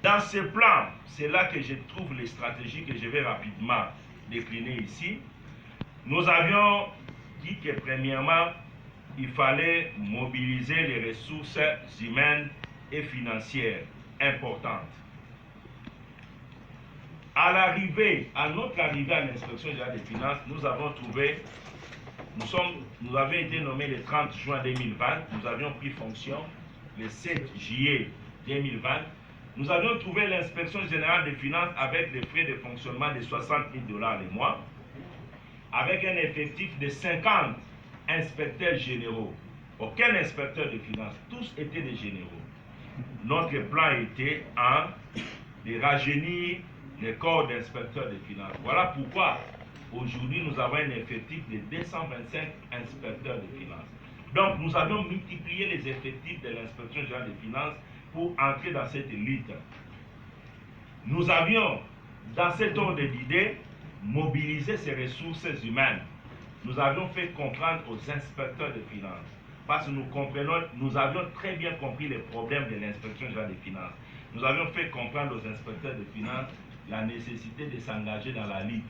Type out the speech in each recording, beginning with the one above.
Dans ce plan, c'est là que je trouve les stratégies que je vais rapidement décliner ici. Nous avions dit que premièrement, il fallait mobiliser les ressources humaines et financières importantes. À notre arrivée à l'inspection générale des finances, nous avons trouvé, nous avions été nommés le 30 juin 2020, nous avions pris fonction le 7 juillet 2020. Nous avions trouvé l'inspection générale des finances avec des frais de fonctionnement de 60 000 $ le mois, avec un effectif de 50 inspecteurs généraux. Aucun inspecteur de finances, tous étaient des généraux. Notre plan était de rajeunir le corps d'inspecteurs de finances. Voilà pourquoi aujourd'hui nous avons un effectif de 225 inspecteurs de finances. Donc nous avons multiplié les effectifs de l'inspection générale des finances pour entrer dans cette élite. Nous avions, dans cet ordre d'idées, mobilisé ces ressources humaines. Nous avions fait comprendre aux inspecteurs de finances, parce que nous avions très bien compris les problèmes de l'inspection générale des finances. Nous avions fait comprendre aux inspecteurs de finances la nécessité de s'engager dans la lutte.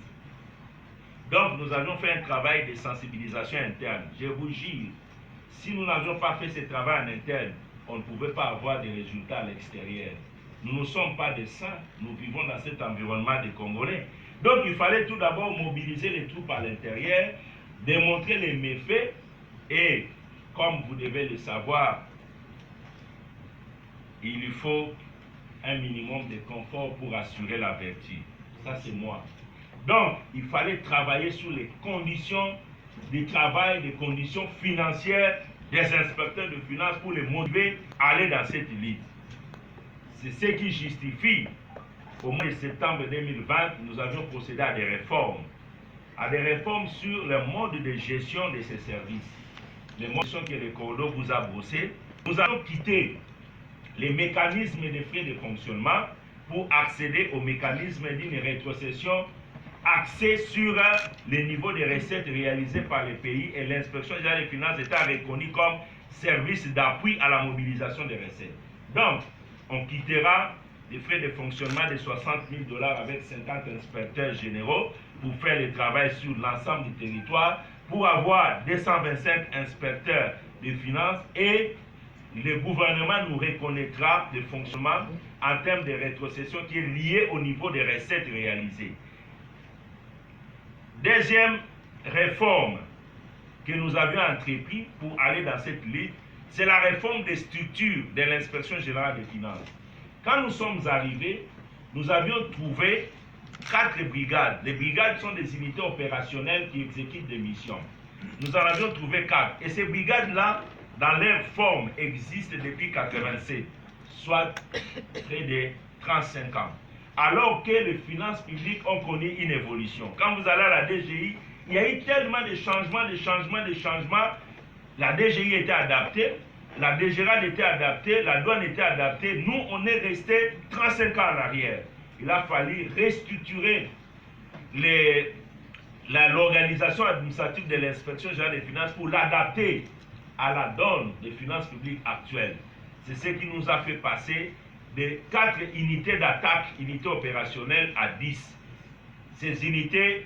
Donc nous avions fait un travail de sensibilisation interne. Je vous jure, si nous n'avions pas fait ce travail en interne, on ne pouvait pas avoir des résultats à l'extérieur. Nous ne sommes pas des saints, nous vivons dans cet environnement des Congolais. Donc il fallait tout d'abord mobiliser les troupes à l'intérieur, démontrer les méfaits et, comme vous devez le savoir, il faut un minimum de confort pour assurer la vertu. Ça, c'est moi. Donc, il fallait travailler sur les conditions de travail, les conditions financières des inspecteurs de finances pour les motiver à aller dans cette élite. C'est ce qui justifie, au mois de septembre 2020, nous avions procédé à des réformes sur le mode de gestion de ces services. Les modes de gestion que le Cordo vous a brossé. Nous avons quitté les mécanismes de frais de fonctionnement pour accéder au mécanisme d'une rétrocession axée sur les niveaux de recettes réalisés par les pays, et l'inspection générale des finances était reconnue comme service d'appui à la mobilisation des recettes. Donc, on quittera les frais de fonctionnement de 60 000 $ avec 50 inspecteurs généraux pour faire le travail sur l'ensemble du territoire, pour avoir 225 inspecteurs de finances, et le gouvernement nous reconnaîtra le fonctionnement en termes de rétrocession qui est lié au niveau des recettes réalisées. Deuxième réforme que nous avions entrepris pour aller dans cette lutte, c'est la réforme des structures de l'inspection générale des finances. Quand nous sommes arrivés, nous avions trouvé 4 brigades. Les brigades sont des unités opérationnelles qui exécutent des missions. Nous en avions trouvé 4. Et ces brigades-là, dans leur forme, existent depuis 1987, soit près de 35 ans. Alors que les finances publiques ont connu une évolution. Quand vous allez à la DGI, il y a eu tellement de changements. La DGI était adaptée, la DGRAD était adaptée, la douane était adaptée. Nous, on est resté 35 ans en arrière. Il a fallu restructurer l'organisation administrative de l'inspection générale des finances pour l'adapter à la donne des finances publiques actuelles. C'est ce qui nous a fait passer de 4 unités d'attaque, unités opérationnelles, à 10. Ces unités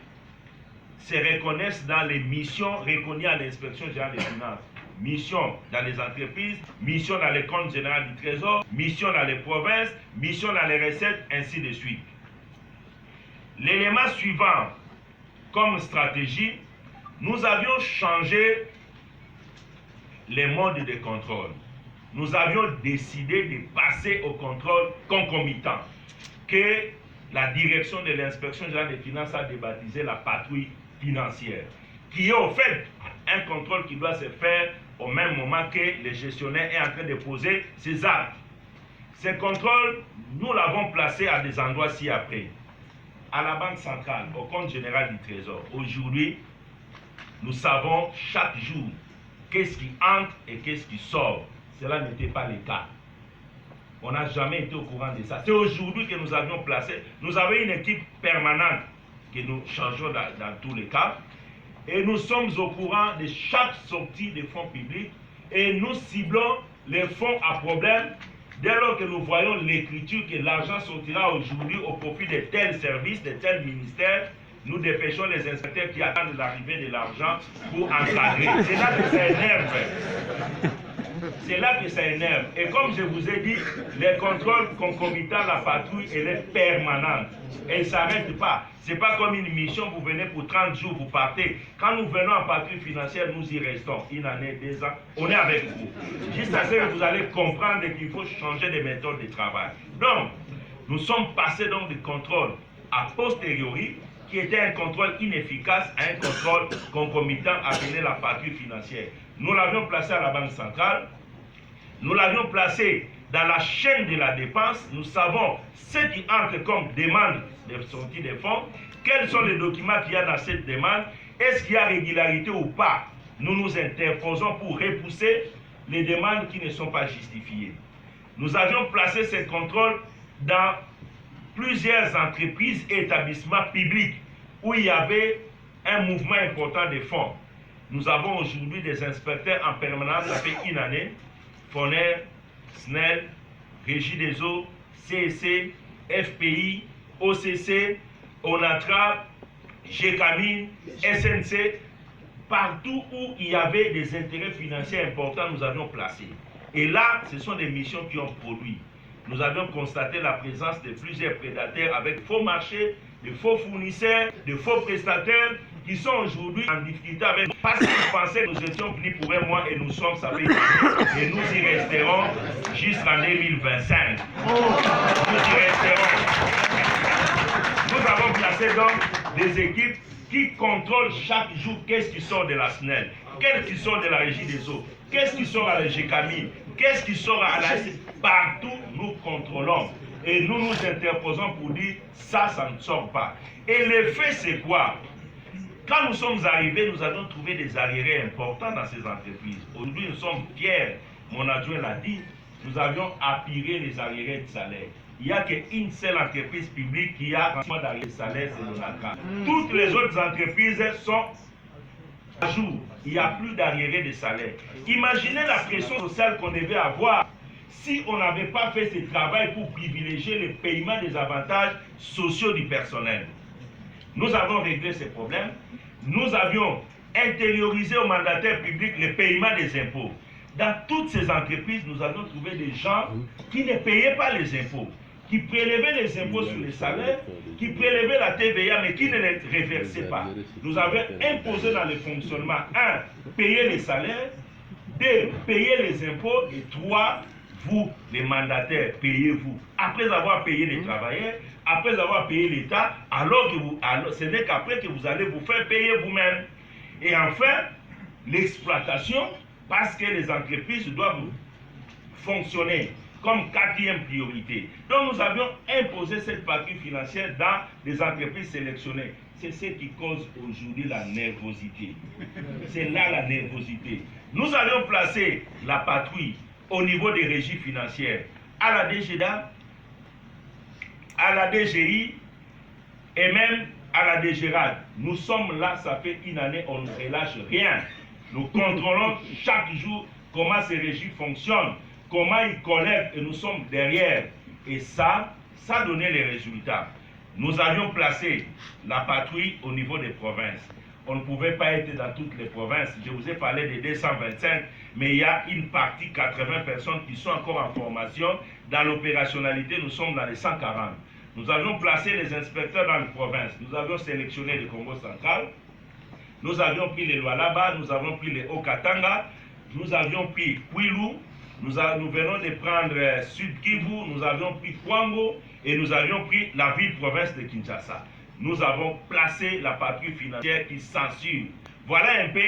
se reconnaissent dans les missions reconnues à l'inspection générale des finances. Mission dans les entreprises, mission dans les comptes généraux du Trésor, mission dans les provinces, mission dans les recettes, ainsi de suite. L'élément suivant, comme stratégie, nous avions changé les modes de contrôle. Nous avions décidé de passer au contrôle concomitant, que la direction de l'inspection générale des finances a débaptisé la patrouille financière, qui est au fait un contrôle qui doit se faire au même moment que le gestionnaire est en train de poser ses actes. Ce contrôle, nous l'avons placé à des endroits ci-après. À la Banque centrale, au compte général du Trésor. Aujourd'hui, nous savons chaque jour qu'est-ce qui entre et qu'est-ce qui sort. Cela n'était pas le cas. On n'a jamais été au courant de ça. C'est aujourd'hui que nous avions placé. Nous avons une équipe permanente que nous changeons dans tous les cas. Et nous sommes au courant de chaque sortie des fonds publics. Et nous ciblons les fonds à problème Dès lors que nous voyons l'écriture que l'argent sortira aujourd'hui au profit de tels services, de tels ministères, nous dépêchons les inspecteurs qui attendent l'arrivée de l'argent pour encadrer. C'est là que ça énerve. C'est là que ça énerve. Et comme je vous ai dit, les contrôles concomitants, la patrouille, elle est permanente. Elle ne s'arrête pas. Ce n'est pas comme une mission, vous venez pour 30 jours, vous partez. Quand nous venons en patrouille financière, nous y restons. Une année, 2 ans, on est avec vous. Juste à ce que vous allez comprendre qu'il faut changer de méthode de travail. Donc, nous sommes passés donc du contrôle a posteriori, qui était un contrôle inefficace, à un contrôle concomitant appelé la patrouille financière. Nous l'avions placé à la Banque centrale, nous l'avions placé dans la chaîne de la dépense. Nous savons ce qui entre comme demande de sortie des fonds, quels sont les documents qu'il y a dans cette demande, est-ce qu'il y a régularité ou pas. Nous nous interposons pour repousser les demandes qui ne sont pas justifiées. Nous avions placé ces contrôles dans plusieurs entreprises et établissements publics où il y avait un mouvement important de fonds. Nous avons aujourd'hui des inspecteurs en permanence, ça fait une année, FONER, SNEL, Régie des eaux, CEC, FPI, OCC, ONATRA, GECAMIN, SNC, partout où il y avait des intérêts financiers importants, nous avions placé. Et là, ce sont des missions qui ont produit. Nous avions constaté la présence de plusieurs prédateurs avec faux marchés, de faux fournisseurs, de faux prestataires qui sont aujourd'hui en difficulté avec nous parce qu'ils pensaient que nous étions venus pour un mois et nous sommes, ça fait et nous y resterons jusqu'en 2025. Nous y resterons. Nous avons placé donc des équipes qui contrôlent chaque jour qu'est-ce qui sort de la SNEL, qu'est-ce qui sort de la Régie des eaux, qu'est-ce qui sort à la GECAMI, qu'est-ce qui sort à la... Partout, nous contrôlons. Et nous nous interposons pour dire, ça ne sort pas. Et l'effet, c'est quoi? Quand nous sommes arrivés, nous avons trouvé des arriérés importants dans ces entreprises. Aujourd'hui, nous sommes fiers, mon adjoint l'a dit, nous avions apuré les arriérés de salaire. Il n'y a qu'une seule entreprise publique qui a un d'arriéré de salaire, c'est l'ONATRA. Toutes les autres entreprises sont à jour. Il n'y a plus d'arriérés de salaire. Imaginez la pression sociale qu'on devait avoir si on n'avait pas fait ce travail pour privilégier le paiement des avantages sociaux du personnel. Nous avons réglé ces problèmes. Nous avions intériorisé aux mandataires publics le paiement des impôts. Dans toutes ces entreprises, nous avions trouvé des gens qui ne payaient pas les impôts, qui prélevaient les impôts sur les salaires, qui prélevaient la TVA, mais qui ne les reversaient pas. Nous avions imposé dans le fonctionnement, 1, payer les salaires, 2, payer les impôts, et 3, vous, les mandataires, payez-vous. Après avoir payé les travailleurs, après avoir payé l'État, ce n'est qu'après que vous allez vous faire payer vous-même. Et enfin, l'exploitation, parce que les entreprises doivent fonctionner comme 4e priorité. Donc nous avions imposé cette partie financière dans les entreprises sélectionnées. C'est ce qui cause aujourd'hui la nervosité. C'est là la nervosité. Nous avions placé la patrouille au niveau des régies financières, à la DGDA, à la DGI et même à la DGRAD. Nous sommes là, ça fait une année, on ne relâche rien. Nous contrôlons chaque jour comment ces régies fonctionnent, comment ils collectent et nous sommes derrière. Et ça donnait les résultats. Nous avions placé la patrouille au niveau des provinces. On ne pouvait pas être dans toutes les provinces. Je vous ai parlé des 225, mais il y a une partie, 80 personnes qui sont encore en formation. Dans l'opérationnalité, nous sommes dans les 140. Nous avions placé les inspecteurs dans les provinces. Nous avions sélectionné le Congo central. Nous avions pris les Lualaba, nous avons pris les Haut-Katanga, nous avions pris Kwilu, nous venons de prendre Sud Kivu, nous avions pris Kwango et nous avions pris la ville-province de Kinshasa. Nous avons placé la patrouille financière qui censure. Voilà un peu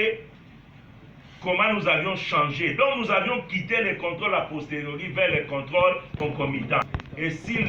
comment nous avions changé. Donc nous avions quitté les contrôles a posteriori vers les contrôles concomitants. Et si